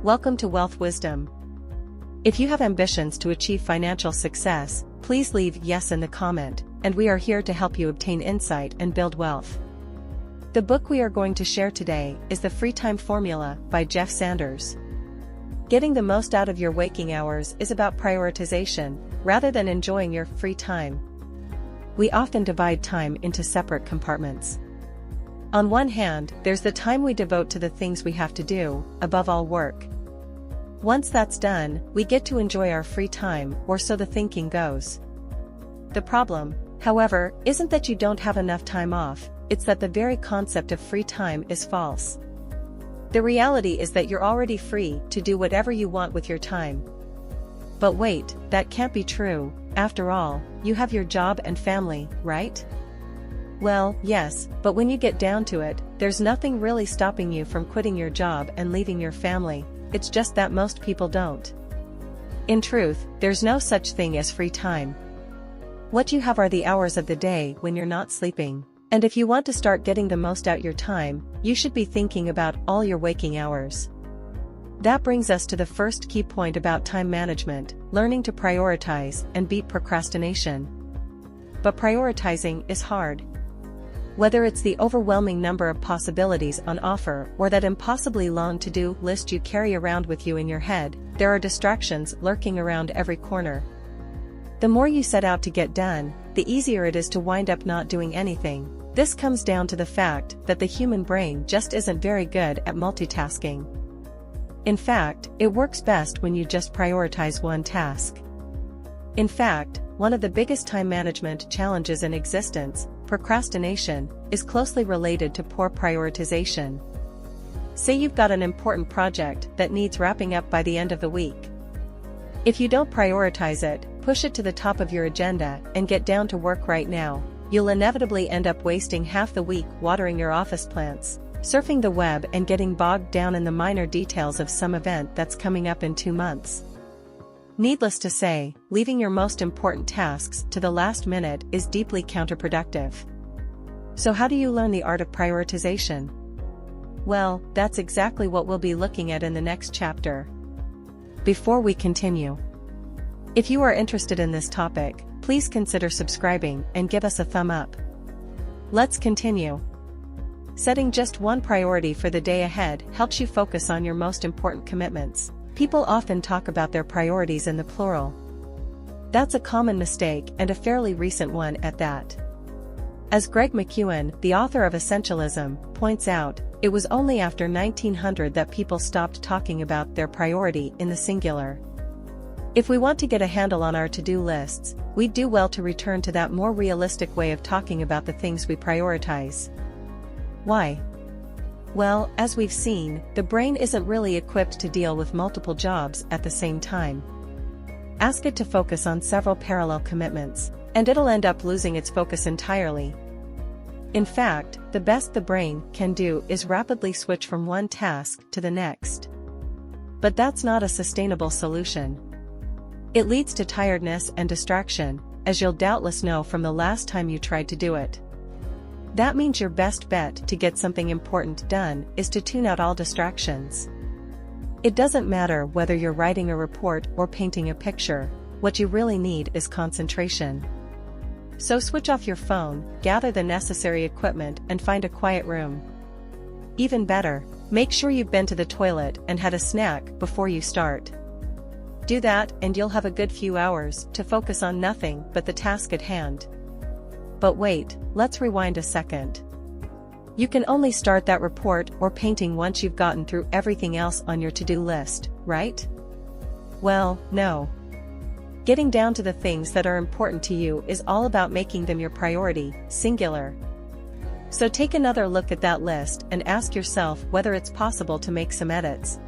Welcome to Wealth Wisdom. If you have ambitions to achieve financial success, please leave yes in the comment, and we are here to help you obtain insight and build wealth. The book we are going to share today is The Free Time Formula by Jeff Sanders. Getting the most out of your waking hours is about prioritization, rather than enjoying your free time. We often divide time into separate compartments. On one hand, there's the time we devote to the things we have to do, above all work. Once that's done, we get to enjoy our free time, or so the thinking goes. The problem, however, isn't that you don't have enough time off, it's that the very concept of free time is false. The reality is that you're already free to do whatever you want with your time. But wait, that can't be true. After all, you have your job and family, right? Well, yes, but when you get down to it, there's nothing really stopping you from quitting your job and leaving your family. It's just that most people don't. In truth, there's no such thing as free time. What you have are the hours of the day when you're not sleeping. And if you want to start getting the most out your time, you should be thinking about all your waking hours. That brings us to the first key point about time management: learning to prioritize and beat procrastination. But prioritizing is hard. Whether it's the overwhelming number of possibilities on offer or that impossibly long to-do list you carry around with you in your head, there are distractions lurking around every corner. The more you set out to get done, the easier it is to wind up not doing anything. This comes down to the fact that the human brain just isn't very good at multitasking. In fact, it works best when you just prioritize one task. In fact, one of the biggest time management challenges in existence, procrastination, is closely related to poor prioritization. Say you've got an important project that needs wrapping up by the end of the week. If you don't prioritize it, push it to the top of your agenda, and get down to work right now, you'll inevitably end up wasting half the week watering your office plants, surfing the web, and getting bogged down in the minor details of some event that's coming up in 2 months. Needless to say, leaving your most important tasks to the last minute is deeply counterproductive. So how do you learn the art of prioritization? Well, that's exactly what we'll be looking at in the next chapter. Before we continue, if you are interested in this topic, please consider subscribing and give us a thumb up. Let's continue. Setting just one priority for the day ahead helps you focus on your most important commitments. People often talk about their priorities in the plural. That's a common mistake, and a fairly recent one at that. As Greg McKeown, the author of Essentialism, points out, it was only after 1900 that people stopped talking about their priority in the singular. If we want to get a handle on our to-do lists, we'd do well to return to that more realistic way of talking about the things we prioritize. Why? Well, as we've seen, the brain isn't really equipped to deal with multiple jobs at the same time. Ask it to focus on several parallel commitments, and it'll end up losing its focus entirely. In fact, the best the brain can do is rapidly switch from one task to the next. But that's not a sustainable solution. It leads to tiredness and distraction, as you'll doubtless know from the last time you tried to do it. That means your best bet to get something important done is to tune out all distractions. It doesn't matter whether you're writing a report or painting a picture, what you really need is concentration. So switch off your phone, gather the necessary equipment, and find a quiet room. Even better, make sure you've been to the toilet and had a snack before you start. Do that, and you'll have a good few hours to focus on nothing but the task at hand. But wait, let's rewind a second. You can only start that report or painting once you've gotten through everything else on your to-do list, right? Well, no. Getting down to the things that are important to you is all about making them your priority, singular. So take another look at that list and ask yourself whether it's possible to make some edits.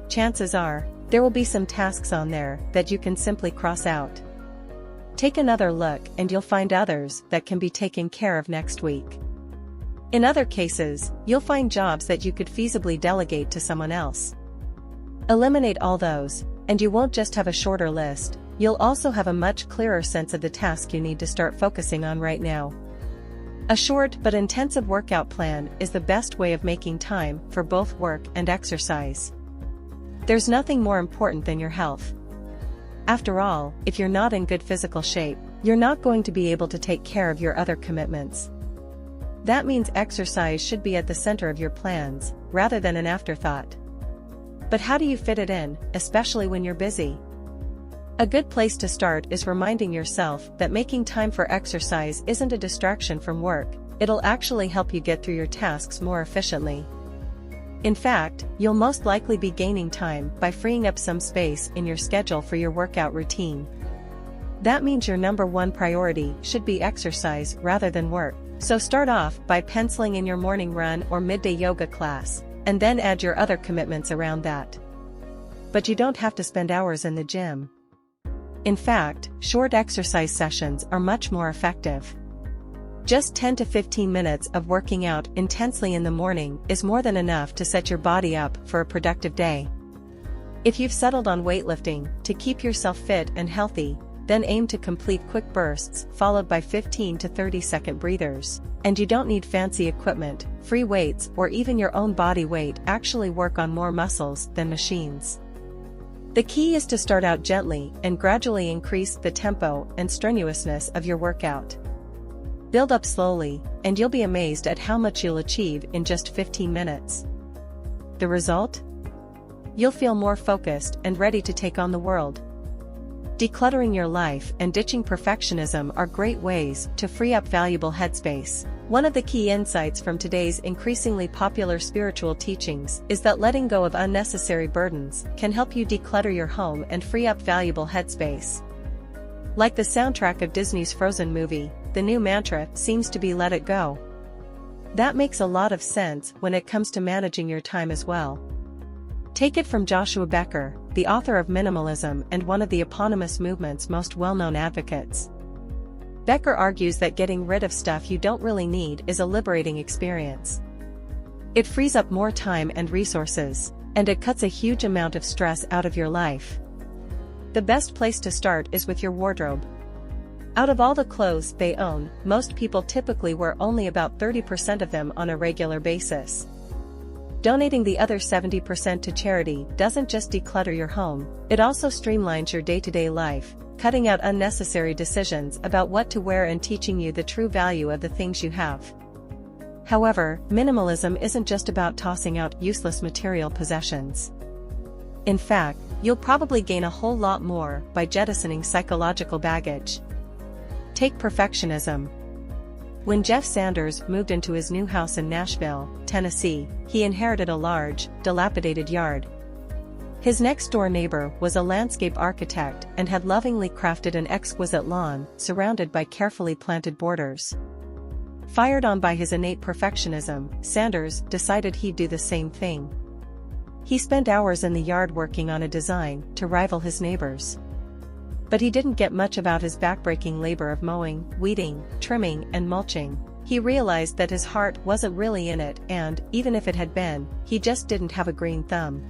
Chances are, there will be some tasks on there that you can simply cross out. Take another look and you'll find others that can be taken care of next week. In other cases, you'll find jobs that you could feasibly delegate to someone else. Eliminate all those, and you won't just have a shorter list, you'll also have a much clearer sense of the task you need to start focusing on right now. A short but intensive workout plan is the best way of making time for both work and exercise. There's nothing more important than your health. After all, if you're not in good physical shape, you're not going to be able to take care of your other commitments. That means exercise should be at the center of your plans, rather than an afterthought. But how do you fit it in, especially when you're busy? A good place to start is reminding yourself that making time for exercise isn't a distraction from work, it'll actually help you get through your tasks more efficiently. In fact, you'll most likely be gaining time by freeing up some space in your schedule for your workout routine. That means your number one priority should be exercise rather than work. So start off by penciling in your morning run or midday yoga class, and then add your other commitments around that. But you don't have to spend hours in the gym. In fact, short exercise sessions are much more effective. Just 10 to 15 minutes of working out intensely in the morning is more than enough to set your body up for a productive day. If you've settled on weightlifting to keep yourself fit and healthy, then aim to complete quick bursts followed by 15 to 30-second breathers. And you don't need fancy equipment, free weights or even your own body weight actually work on more muscles than machines. The key is to start out gently and gradually increase the tempo and strenuousness of your workout. Build up slowly, and you'll be amazed at how much you'll achieve in just 15 minutes. The result? You'll feel more focused and ready to take on the world. Decluttering your life and ditching perfectionism are great ways to free up valuable headspace. One of the key insights from today's increasingly popular spiritual teachings is that letting go of unnecessary burdens can help you declutter your home and free up valuable headspace. Like the soundtrack of Disney's Frozen movie, the new mantra seems to be "let it go." That makes a lot of sense when it comes to managing your time as well. Take it from Joshua Becker, the author of Minimalism and one of the eponymous movement's most well-known advocates. Becker argues that getting rid of stuff you don't really need is a liberating experience. It frees up more time and resources, and it cuts a huge amount of stress out of your life. The best place to start is with your wardrobe. Out of all the clothes they own, most people typically wear only about 30% of them on a regular basis. Donating the other 70% to charity doesn't just declutter your home, it also streamlines your day-to-day life, cutting out unnecessary decisions about what to wear and teaching you the true value of the things you have. However, minimalism isn't just about tossing out useless material possessions. In fact, you'll probably gain a whole lot more by jettisoning psychological baggage. Take perfectionism. When Jeff Sanders moved into his new house in Nashville, Tennessee, he inherited a large, dilapidated yard. His next-door neighbor was a landscape architect and had lovingly crafted an exquisite lawn surrounded by carefully planted borders. Fired on by his innate perfectionism, Sanders decided he'd do the same thing. He spent hours in the yard working on a design to rival his neighbor's. But he didn't get much about his backbreaking labor of mowing, weeding, trimming, and mulching. He realized that his heart wasn't really in it and, even if it had been, he just didn't have a green thumb.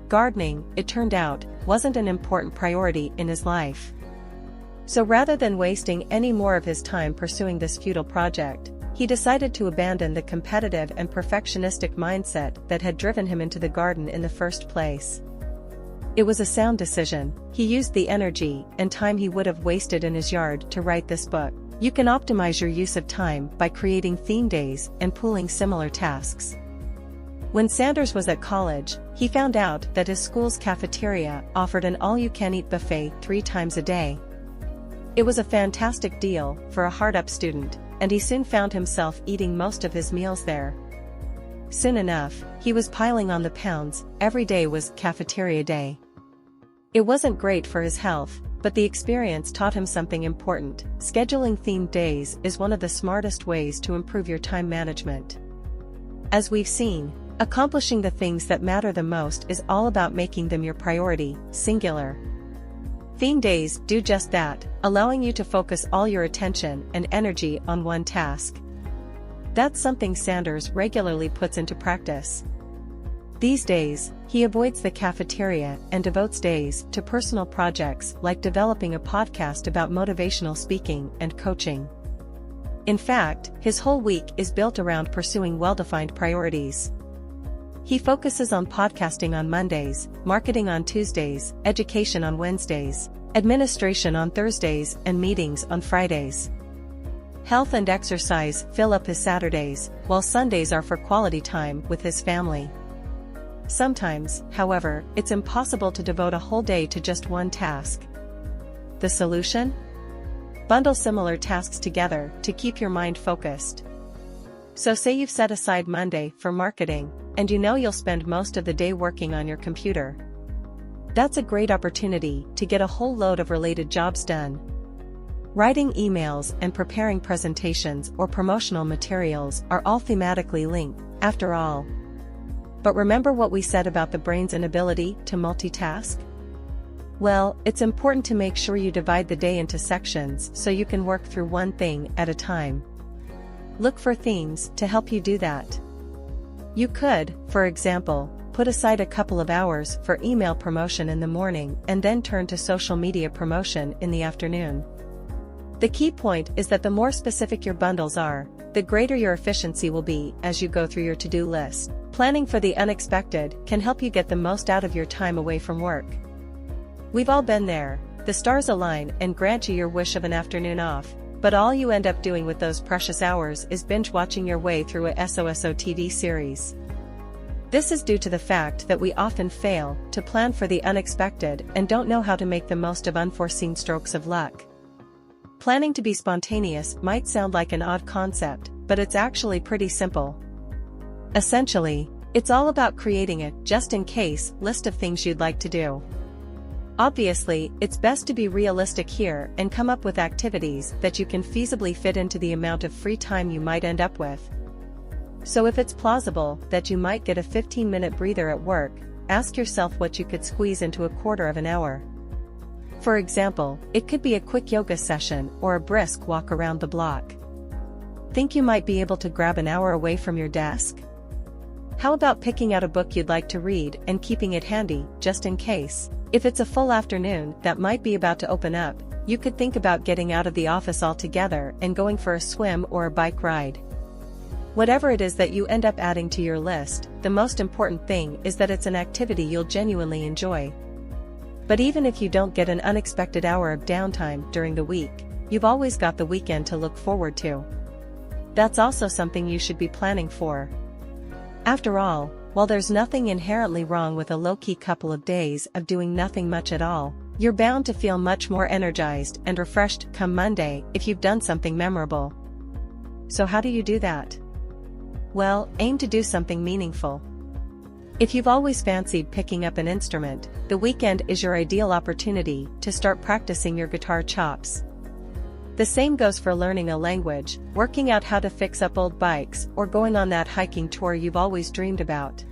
Gardening, it turned out, wasn't an important priority in his life. So rather than wasting any more of his time pursuing this futile project, he decided to abandon the competitive and perfectionistic mindset that had driven him into the garden in the first place. It was a sound decision. He used the energy and time he would have wasted in his yard to write this book. You can optimize your use of time by creating theme days and pooling similar tasks. When Sanders was at college, he found out that his school's cafeteria offered an all-you-can-eat buffet 3 times a day. It was a fantastic deal for a hard-up student, and he soon found himself eating most of his meals there. Soon enough, he was piling on the pounds. Every day was cafeteria day. It wasn't great for his health, but the experience taught him something important. Scheduling themed days is one of the smartest ways to improve your time management. As we've seen, accomplishing the things that matter the most is all about making them your priority, singular. Theme days do just that, allowing you to focus all your attention and energy on one task. That's something Sanders regularly puts into practice. These days, he avoids the cafeteria and devotes days to personal projects like developing a podcast about motivational speaking and coaching. In fact, his whole week is built around pursuing well-defined priorities. He focuses on podcasting on Mondays, marketing on Tuesdays, education on Wednesdays, administration on Thursdays, and meetings on Fridays. Health and exercise fill up his Saturdays, while Sundays are for quality time with his family. Sometimes, however, it's impossible to devote a whole day to just one task. The solution? Bundle similar tasks together to keep your mind focused. So say you've set aside Monday for marketing, and you know you'll spend most of the day working on your computer. That's a great opportunity to get a whole load of related jobs done. Writing emails and preparing presentations or promotional materials are all thematically linked, after all. But remember what we said about the brain's inability to multitask? Well, it's important to make sure you divide the day into sections so you can work through one thing at a time. Look for themes to help you do that. You could, for example, put aside a couple of hours for email promotion in the morning and then turn to social media promotion in the afternoon. The key point is that the more specific your bundles are, the greater your efficiency will be as you go through your to-do list. Planning for the unexpected can help you get the most out of your time away from work. We've all been there. The stars align and grant you your wish of an afternoon off, but all you end up doing with those precious hours is binge-watching your way through a SOSO TV series. This is due to the fact that we often fail to plan for the unexpected and don't know how to make the most of unforeseen strokes of luck. Planning to be spontaneous might sound like an odd concept, but it's actually pretty simple. Essentially, it's all about creating a just-in-case list of things you'd like to do. Obviously, it's best to be realistic here and come up with activities that you can feasibly fit into the amount of free time you might end up with. So if it's plausible that you might get a 15-minute breather at work, ask yourself what you could squeeze into a quarter of an hour. For example, it could be a quick yoga session or a brisk walk around the block. Think you might be able to grab an hour away from your desk? How about picking out a book you'd like to read and keeping it handy, just in case? If it's a full afternoon that might be about to open up, you could think about getting out of the office altogether and going for a swim or a bike ride. Whatever it is that you end up adding to your list, the most important thing is that it's an activity you'll genuinely enjoy. But even if you don't get an unexpected hour of downtime during the week, you've always got the weekend to look forward to. That's also something you should be planning for. After all, while there's nothing inherently wrong with a low-key couple of days of doing nothing much at all, you're bound to feel much more energized and refreshed come Monday if you've done something memorable. So how do you do that? Well, aim to do something meaningful. If you've always fancied picking up an instrument, the weekend is your ideal opportunity to start practicing your guitar chops. The same goes for learning a language, working out how to fix up old bikes, or going on that hiking tour you've always dreamed about.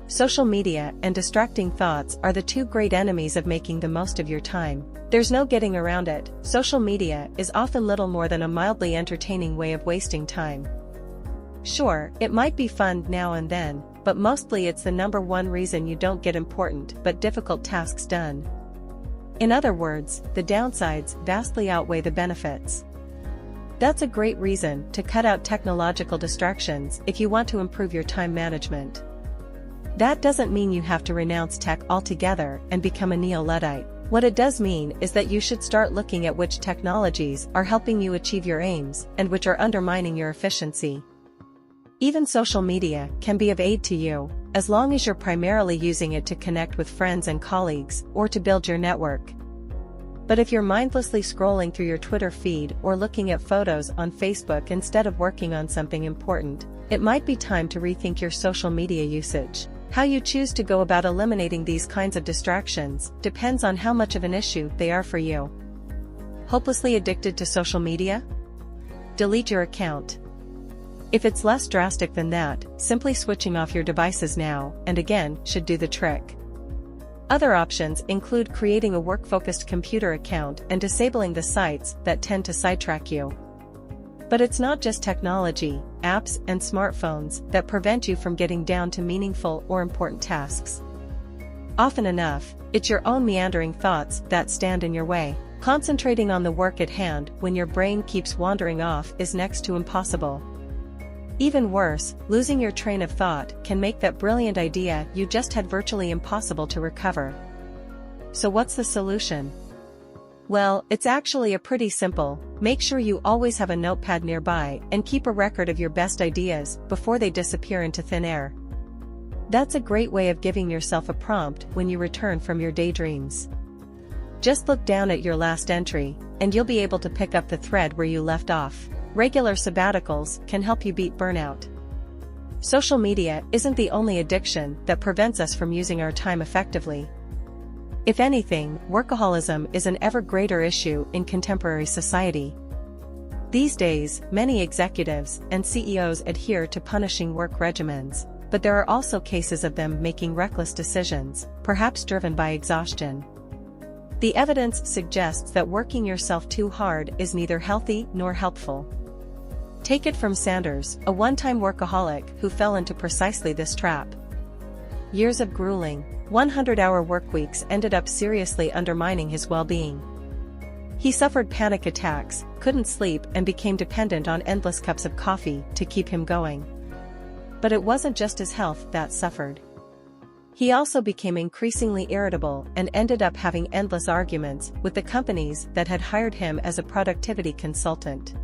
Social media and distracting thoughts are the two great enemies of making the most of your time. There's no getting around it. Social media is often little more than a mildly entertaining way of wasting time. Sure, it might be fun now and then, but mostly it's the number one reason you don't get important but difficult tasks done. In other words, the downsides vastly outweigh the benefits. That's a great reason to cut out technological distractions if you want to improve your time management. That doesn't mean you have to renounce tech altogether and become a neo-Luddite. What it does mean is that you should start looking at which technologies are helping you achieve your aims and which are undermining your efficiency. Even social media can be of aid to you, as long as you're primarily using it to connect with friends and colleagues or to build your network. But if you're mindlessly scrolling through your Twitter feed or looking at photos on Facebook instead of working on something important, it might be time to rethink your social media usage. How you choose to go about eliminating these kinds of distractions depends on how much of an issue they are for you. Hopelessly addicted to social media? Delete your account. If it's less drastic than that, simply switching off your devices now and again should do the trick. Other options include creating a work-focused computer account and disabling the sites that tend to sidetrack you. But it's not just technology, apps, and smartphones that prevent you from getting down to meaningful or important tasks. Often enough, it's your own meandering thoughts that stand in your way. Concentrating on the work at hand when your brain keeps wandering off is next to impossible. Even worse, losing your train of thought can make that brilliant idea you just had virtually impossible to recover. So what's the solution? Well, it's actually a pretty simple. Make sure you always have a notepad nearby and keep a record of your best ideas before they disappear into thin air. That's a great way of giving yourself a prompt when you return from your daydreams. Just look down at your last entry, and you'll be able to pick up the thread where you left off. Regular sabbaticals can help you beat burnout. Social media isn't the only addiction that prevents us from using our time effectively. If anything, workaholism is an ever greater issue in contemporary society. These days, many executives and CEOs adhere to punishing work regimens, but there are also cases of them making reckless decisions, perhaps driven by exhaustion. The evidence suggests that working yourself too hard is neither healthy nor helpful. Take it from Sanders, a one-time workaholic who fell into precisely this trap. Years of grueling, 100-hour workweeks ended up seriously undermining his well-being. He suffered panic attacks, couldn't sleep, and became dependent on endless cups of coffee to keep him going. But it wasn't just his health that suffered. He also became increasingly irritable and ended up having endless arguments with the companies that had hired him as a productivity consultant.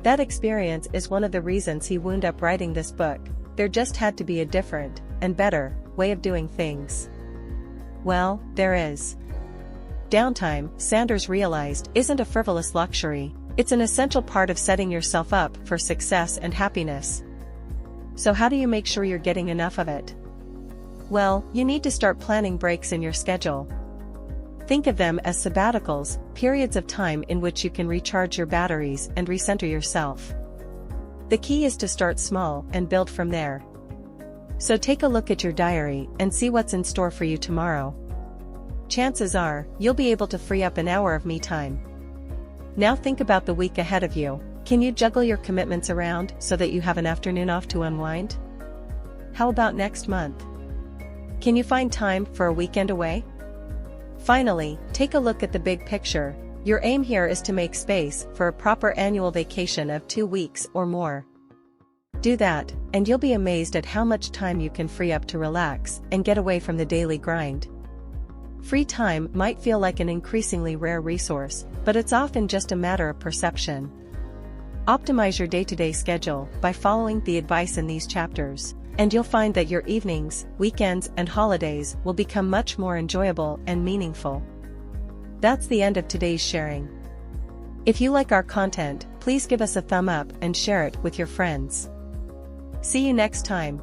That experience is one of the reasons he wound up writing this book. There just had to be a different, and better, way of doing things. Well, there is. Downtime, Sanders realized, isn't a frivolous luxury, it's an essential part of setting yourself up for success and happiness. So how do you make sure you're getting enough of it? Well, you need to start planning breaks in your schedule. Think of them as sabbaticals, periods of time in which you can recharge your batteries and recenter yourself. The key is to start small and build from there. So take a look at your diary and see what's in store for you tomorrow. Chances are, you'll be able to free up an hour of me time. Now think about the week ahead of you. Can you juggle your commitments around so that you have an afternoon off to unwind? How about next month? Can you find time for a weekend away? Finally, take a look at the big picture. Your aim here is to make space for a proper annual vacation of 2 weeks or more. Do that, and you'll be amazed at how much time you can free up to relax and get away from the daily grind. Free time might feel like an increasingly rare resource, but it's often just a matter of perception. Optimize your day-to-day schedule by following the advice in these chapters, and you'll find that your evenings, weekends, and holidays will become much more enjoyable and meaningful. That's the end of today's sharing. If you like our content, please give us a thumb up and share it with your friends. See you next time.